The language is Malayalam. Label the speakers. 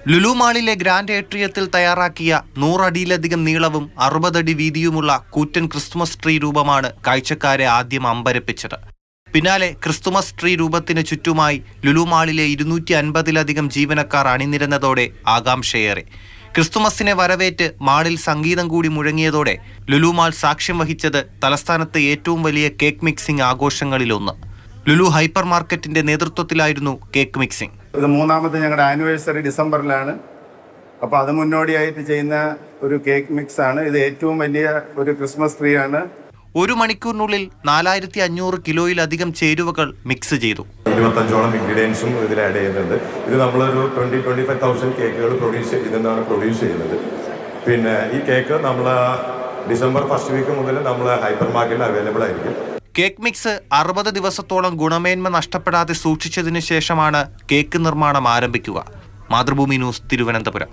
Speaker 1: ലുലു മാളിലെ ഗ്രാൻഡ് ഏട്രിയത്തിൽ തയ്യാറാക്കിയ 100 അടിയിലധികം നീളവും 60 അടി വീതിയുമുള്ള കൂറ്റൻ ക്രിസ്തുമസ് ട്രീ രൂപമാണ് കാഴ്ചക്കാരെ ആദ്യം അമ്പരപ്പിച്ചത്. പിന്നാലെ ക്രിസ്തുമസ് ട്രീ രൂപത്തിന് ചുറ്റുമായി ലുലു മാളിലെ 250-ലധികം ജീവനക്കാർ അണിനിരന്നതോടെ ആകാംക്ഷയേറെ. ക്രിസ്തുമസിനെ വരവേറ്റ് മാളിൽ സംഗീതം കൂടി മുഴങ്ങിയതോടെ ലുലു മാൾ സാക്ഷ്യം വഹിച്ചത് തലസ്ഥാനത്തെ ഏറ്റവും വലിയ കേക്ക് മിക്സിംഗ് ആഘോഷങ്ങളിലൊന്ന്. ലുലു ഹൈപ്പർ മാർക്കറ്റിന്റെ നേതൃത്വത്തിലായിരുന്നു കേക്ക് മിക്സിംഗ്.
Speaker 2: ഇത് മൂന്നാമത്തെ ഞങ്ങളുടെ ആനിവേഴ്സറി ഡിസംബറിലാണ്. അപ്പോൾ അത് മുന്നോടിയായിട്ട് ചെയ്യുന്ന ഒരു കേക്ക് മിക്സ് ആണ്. ഇത് ഏറ്റവും വലിയ ഒരു ക്രിസ്മസ് ട്രീ ആണ്.
Speaker 1: 1 മണിക്കൂറിനുള്ളിൽ 4500 കിലോയിലധികം ചേരുവകൾ മിക്സ് ചെയ്തു.
Speaker 3: 25ഓളം ഇൻഗ്രീഡിയൻസും ഇതിൽ ആഡ് ചെയ്യുന്നുണ്ട്. ഇത് നമ്മളൊരു 20-25,000 കേക്കുകൾ പ്രൊഡ്യൂസ് ചെയ്യുന്നത്. പിന്നെ ഈ കേക്ക് നമ്മൾ ഡിസംബർ ഫസ്റ്റ് വീക്ക് മുതൽ നമ്മൾ ഹൈപ്പർ മാർക്കറ്റിൽ അവൈലബിൾ ആയിരിക്കും.
Speaker 1: കേക്ക് മിക്സ് 60 ദിവസത്തോളം ഗുണമേന്മ നഷ്ടപ്പെടാതെ സൂക്ഷിച്ചതിനു ശേഷമാണ് കേക്ക് നിർമ്മാണം ആരംഭിക്കുക. മാതൃഭൂമി ന്യൂസ്, തിരുവനന്തപുരം.